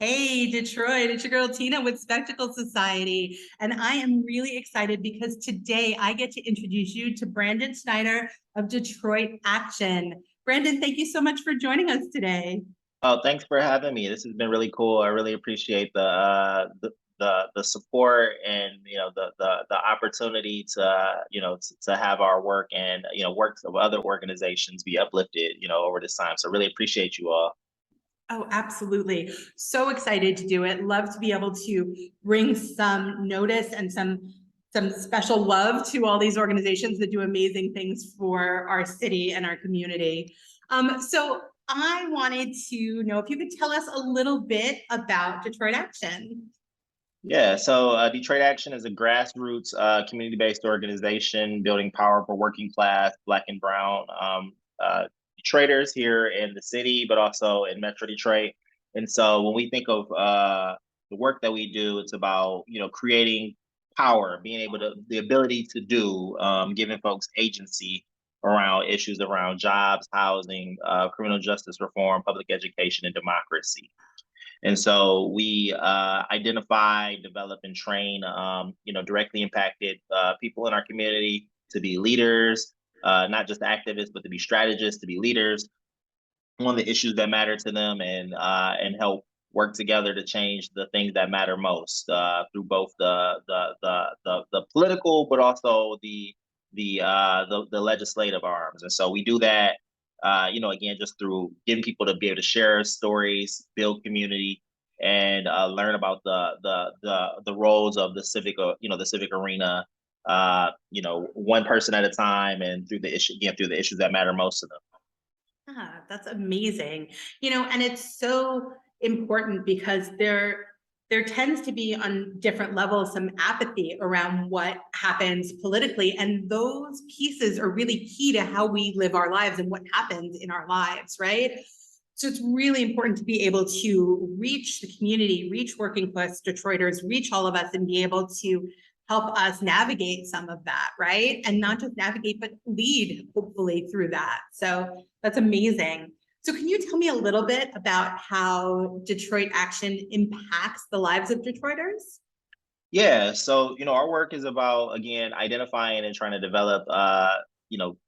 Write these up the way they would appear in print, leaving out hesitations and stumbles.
Hey, Detroit, it's your girl Tina with Spectacle Society. And I am really excited because today I get to introduce you to Brandon Snyder of Detroit Action. Brandon, thank you so much for joining us today. Oh, thanks for having me. This has been really cool. I really appreciate the support and the opportunity to to have our work and works of other organizations be uplifted over this time. So really appreciate you all. Oh, absolutely. So excited to do it. Love to be able to bring some notice and some special love to all these organizations that do amazing things for our city and our community. So I wanted to know if you could tell us a little bit about Detroit Action. Yeah, so Detroit Action is a grassroots community-based organization building power for working class, Black and Brown Detroiters here in the city, but also in Metro Detroit. And so when we think of the work that we do, it's about creating power, being able to the ability to do, giving folks agency around issues around jobs, housing, criminal justice reform, public education, and democracy. And so we identify, develop, and train, directly impacted people in our community to be leaders, not just activists, but to be strategists, to be leaders on the issues that matter to them, and help work together to change the things that matter most through both the political, but also the legislative arms. And so we do that again, just through getting people to be able to share stories, build community, and learn about the roles of the civic, the civic arena, one person at a time, and through the issue, again, through the issues that matter most to them. Ah, that's amazing. And it's so important because there tends to be on different levels some apathy around what happens politically, and those pieces are really key to how we live our lives and what happens in our lives, right? So it's really important to be able to reach the community, reach working class Detroiters, reach all of us, and be able to help us navigate some of that, right? And not just navigate, but lead hopefully through that. So that's amazing. So can you tell me a little bit about how Detroit Action impacts the lives of Detroiters? Yeah, so our work is about again identifying and trying to develop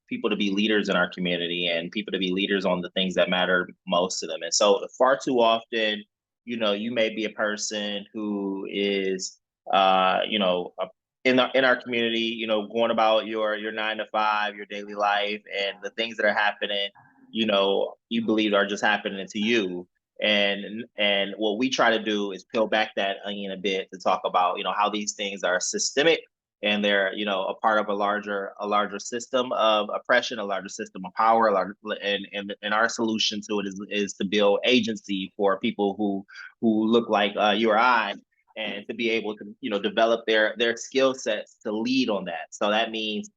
people to be leaders in our community and people to be leaders on the things that matter most to them. And so far too often, you may be a person who is in our community, going about your 9 to 5, your daily life, and the things that are happening, you believe are just happening to you. And what we try to do is peel back that onion a bit to talk about how these things are systemic, and they're a part of a larger system of oppression, a larger system of power, and our solution to it is to build agency for people who look like you or I, and to be able to develop their skill sets to lead on that. So that means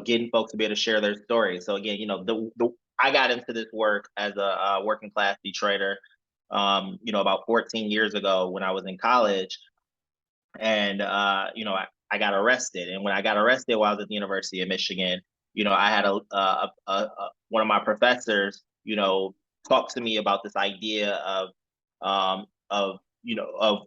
getting folks to be able to share their stories. So again, the I got into this work as a working class Detroiter, about 14 years ago when I was in college, and I got arrested. And when I got arrested while I was at the University of Michigan, I had one of my professors, talk to me about this idea of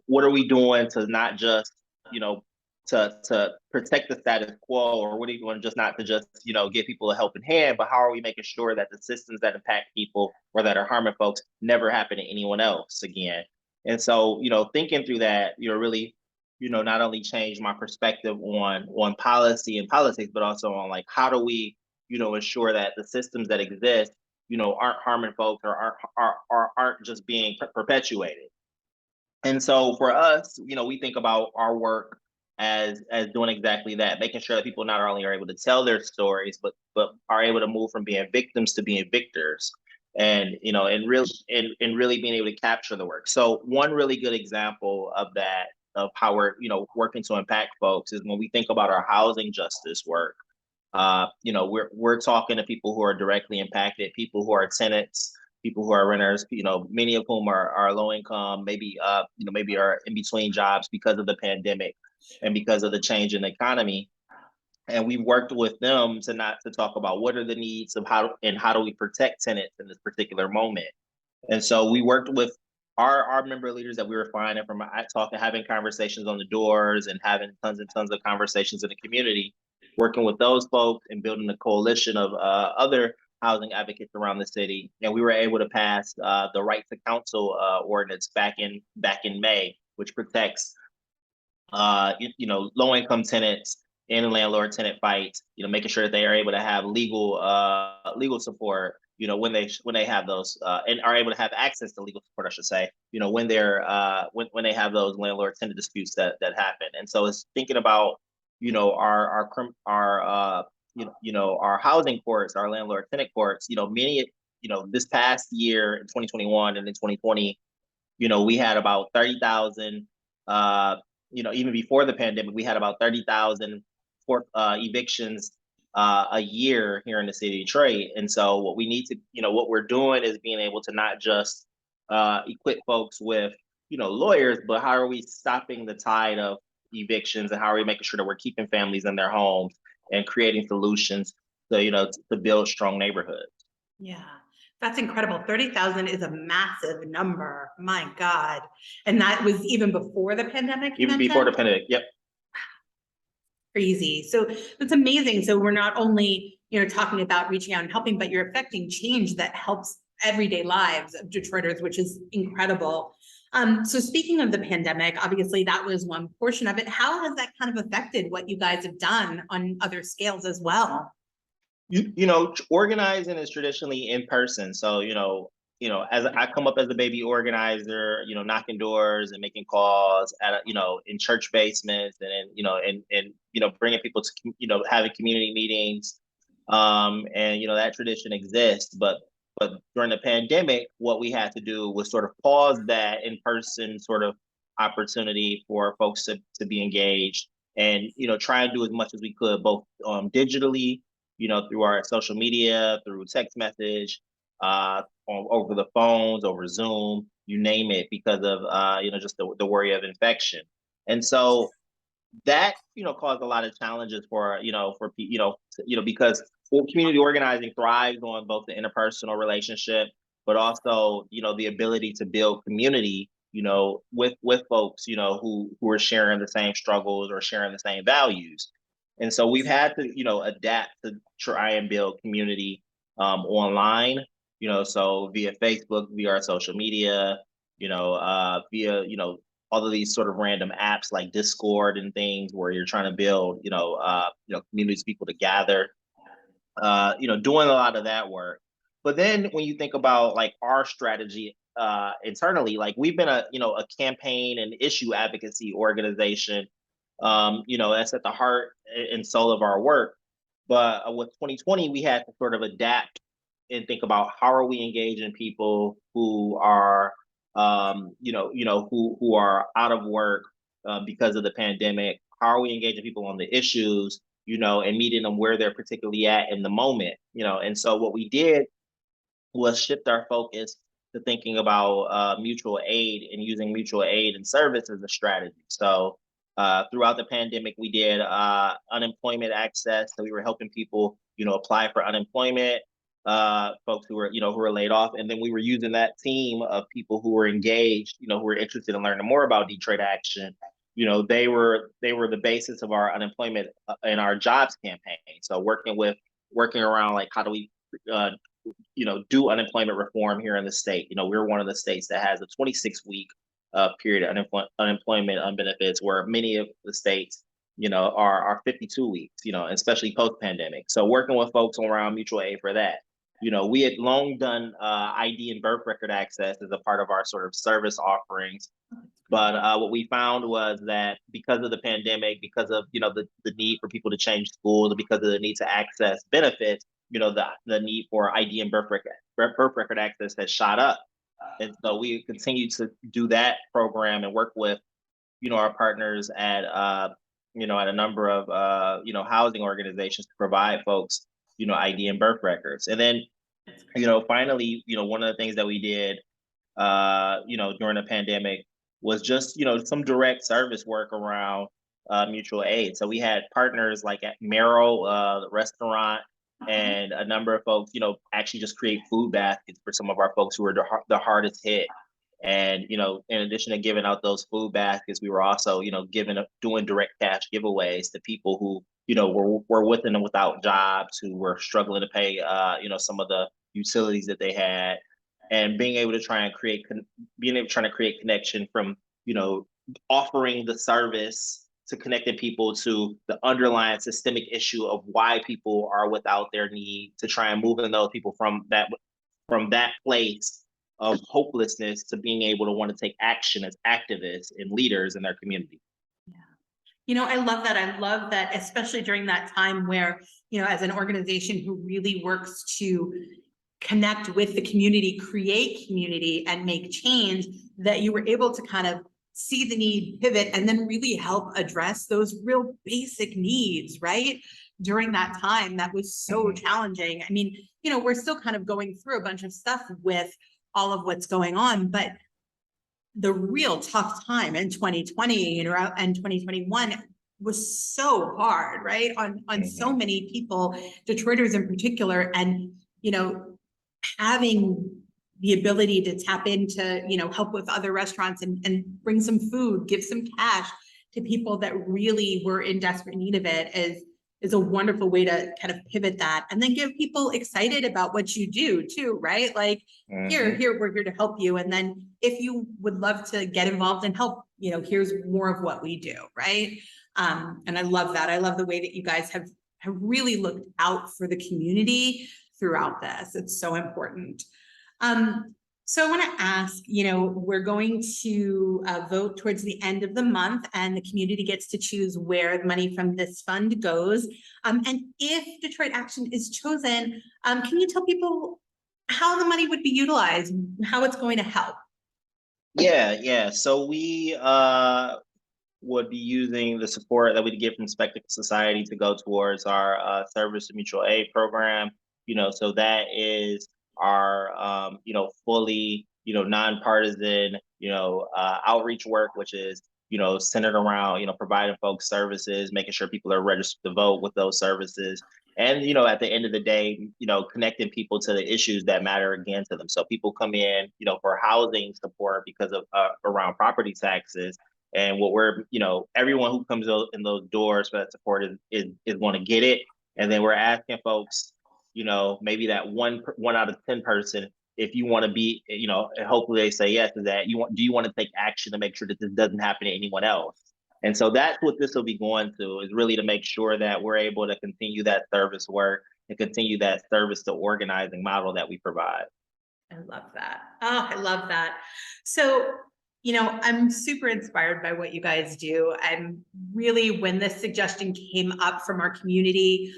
what are we doing to not just you know to protect the status quo, or what are you doing just not to just give people a helping hand, but how are we making sure that the systems that impact people or that are harming folks never happen to anyone else again. And so thinking through that, really not only change my perspective on policy and politics, but also on like how do we ensure that the systems that exist aren't harming folks, or aren't just being perpetuated. And so for us, we think about our work as doing exactly that, making sure that people not only are able to tell their stories, but are able to move from being victims to being victors, and and really being able to capture the work. So one really good example of that, of how we're working to impact folks, is when we think about our housing justice work. We're talking to people who are directly impacted, people who are tenants, people who are renters, many of whom are low income, maybe maybe are in between jobs because of the pandemic and because of the change in the economy. And we've worked with them to talk about what are the needs of how do we protect tenants in this particular moment. And so we worked with our member leaders that we were finding from having conversations on the doors and having tons and tons of conversations in the community, working with those folks and building a coalition of other housing advocates around the city, and we were able to pass the right to counsel ordinance back in May, which protects low income tenants in landlord tenant fights, making sure that they are able to have legal support, when they have those and are able to have access to legal support, I should say, when they're when they have those landlord tenant disputes that happen. And so it's thinking about, our housing courts, our landlord tenant courts, many, this past year in 2021 and in 2020, we had about 30,000, even before the pandemic, we had about 30,000 evictions a year here in the city of Detroit. And so what we need to, what we're doing is being able to not just equip folks with, lawyers, but how are we stopping the tide of evictions, and how are we making sure that we're keeping families in their homes and creating solutions to build strong neighborhoods. Yeah, that's incredible. 30,000 is a massive number. My God. And that was even before the pandemic? Even before the pandemic, yep. Crazy. So that's amazing. So we're not only, talking about reaching out and helping, but you're affecting change that helps everyday lives of Detroiters, which is incredible. So speaking of the pandemic, obviously that was one portion of it. How has that kind of affected what you guys have done on other scales as well? Organizing is traditionally in person. So, as I come up as a baby organizer, knocking doors and making calls at, in church basements, and bringing people to, having community meetings. And, that tradition exists. But during the pandemic, what we had to do was sort of pause that in-person sort of opportunity for folks to be engaged and, try and do as much as we could, both digitally, through our social media, through text message, over the phones, over Zoom, you name it, because of just the worry of infection. And so that caused a lot of challenges for because community organizing thrives on both the interpersonal relationship, but also the ability to build community with folks who are sharing the same struggles or sharing the same values. And so we've had to, adapt to try and build community online, so via Facebook, via our social media, via, all of these sort of random apps like Discord and things where you're trying to build, communities, people to gather, doing a lot of that work. But then when you think about like our strategy internally, like we've been a campaign and issue advocacy organization, that's at the heart and soul of our work. But with 2020, we had to sort of adapt and think about how are we engaging people who are, who are out of work because of the pandemic. How are we engaging people on the issues, and meeting them where they're particularly at in the moment, And so what we did was shift our focus to thinking about mutual aid and using mutual aid and service as a strategy. So throughout the pandemic, we did unemployment access. So we were helping people, apply for unemployment, folks who were laid off. And then we were using that team of people who were engaged, who were interested in learning more about Detroit Action. They were the basis of our unemployment and our jobs campaign. So working around like, how do we, do unemployment reform here in the state? We're one of the states that has a 26-week period of unemployment benefits, where many of the states, are 52 weeks, especially post-pandemic. So working with folks around mutual aid for that. We had long done ID and birth record access as a part of our sort of service offerings. But what we found was that because of the pandemic, because of, the need for people to change schools, because of the need to access benefits, the need for ID and birth record access has shot up. And so we continue to do that program and work with, our partners at, at a number of, housing organizations to provide folks, ID and birth records. And then, finally, one of the things that we did, during the pandemic was just, some direct service work around mutual aid. So we had partners like at Merrill, the restaurant, and a number of folks, actually just create food baskets for some of our folks who are the hardest hit. And, in addition to giving out those food baskets, we were also, doing direct cash giveaways to people who, were with and without jobs, who were struggling to pay, some of the utilities that they had, and being able to try and trying to create connection from, offering the service to connecting people to the underlying systemic issue of why people are without their need, to try and moving those people from that place of hopelessness to being able to want to take action as activists and leaders in their community. I love that. I love that, especially during that time where, as an organization who really works to connect with the community, create community, and make change, that you were able to kind of see the need, pivot, and then really help address those real basic needs, right? During that time that was so challenging. I mean, we're still kind of going through a bunch of stuff with all of what's going on, but the real tough time in 2020 and 2021 was so hard, right? On so many people, Detroiters in particular, and having the ability to tap into, help with other restaurants and bring some food, give some cash to people that really were in desperate need of it is a wonderful way to kind of pivot that, and then get people excited about what you do too, right? Like, here, we're here to help you. And then if you would love to get involved and help, here's more of what we do, right? And I love that. I love the way that you guys have really looked out for the community throughout this. It's so important. So I want to ask, we're going to vote towards the end of the month, and the community gets to choose where the money from this fund goes. And if Detroit Action is chosen, can you tell people how the money would be utilized, how it's going to help? Yeah. So we would be using the support that we get from Spectacle Society to go towards our service and mutual aid program. So that is our fully nonpartisan outreach work, which is centered around providing folks services, making sure people are registered to vote with those services, and at the end of the day, connecting people to the issues that matter again to them. So people come in for housing support because of around property taxes. And what we're everyone who comes in those doors for that support is going to get it. And then we're asking folks, maybe that one out of 10 person, if you want to be, and hopefully they say yes to that, do you want to take action to make sure that this doesn't happen to anyone else? And so that's what this will be going to, is really to make sure that we're able to continue that service work and continue that service to organizing model that we provide. I love that. Oh, I love that. So, I'm super inspired by what you guys do. I'm really, when this suggestion came up from our community,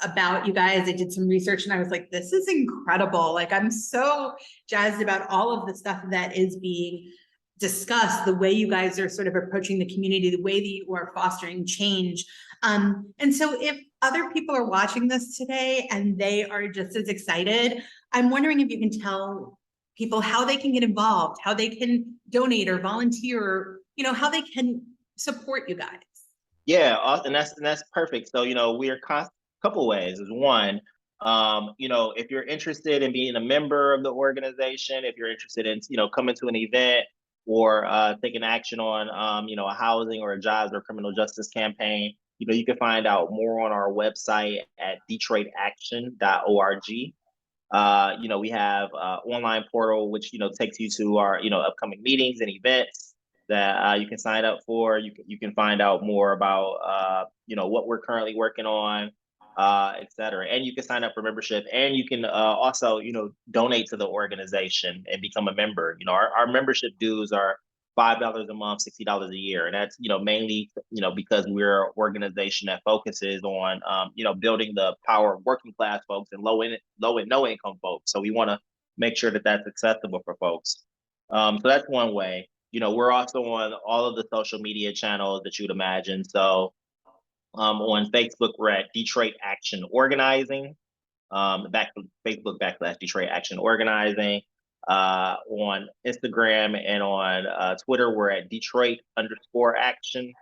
about you guys, I did some research and I was like, this is incredible. Like, I'm so jazzed about all of the stuff that is being discussed, the way you guys are sort of approaching the community, the way that you are fostering change. And so if other people are watching this today and they are just as excited, I'm wondering if you can tell people how they can get involved, how they can donate or volunteer, or, how they can support you guys. Yeah, and that's perfect. So we are couple ways. Is one, if you're interested in being a member of the organization, if you're interested in coming to an event or taking action on a housing or a jobs or criminal justice campaign, you can find out more on our website at detroitaction.org. We have online portal which takes you to our upcoming meetings and events that you can sign up for. You can find out more about what we're currently working on, et cetera. And you can sign up for membership, and you can also donate to the organization and become a member. Our membership dues are $5 a month, $60 a year, and that's mainly because we're an organization that focuses on building the power of working class folks and low and no income folks. So we want to make sure that that's accessible for folks. So that's one way. We're also on all of the social media channels that you'd imagine. So on Facebook, we're at Detroit Action Organizing. Facebook / Detroit Action Organizing. On Instagram and on Twitter, we're at Detroit_Action.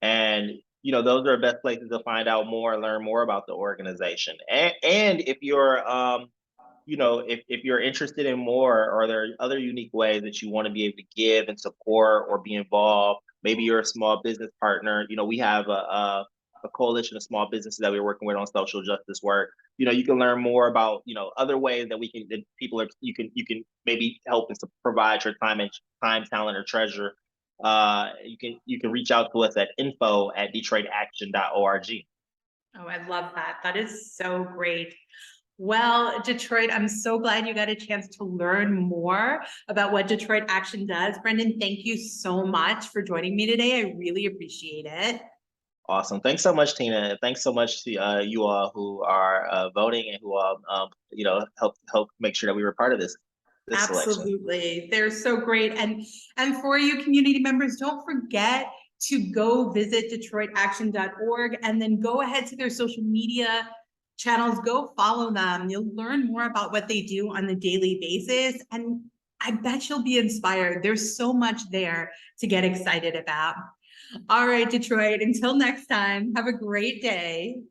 And those are the best places to find out more and learn more about the organization. And if you're if you're interested in more, or there are other unique ways that you want to be able to give and support or be involved, maybe you're a small business partner. We have a coalition of small businesses that we're working with on social justice work. You can learn more about, other ways that you can maybe help and provide your time, talent, or treasure. You can reach out to us at info@detroitaction.org. Oh, I love that. That is so great. Well, Detroit, I'm so glad you got a chance to learn more about what Detroit Action does. Brendan, thank you so much for joining me today. I really appreciate it. Awesome. Thanks so much, Tina. Thanks so much to you all who are voting and who help make sure that we were part of this selection. Absolutely. They're so great. And for you community members, don't forget to go visit detroitaction.org and then go ahead to their social media channels, go follow them. You'll learn more about what they do on a daily basis. And I bet you'll be inspired. There's so much there to get excited about. All right, Detroit, until next time, have a great day.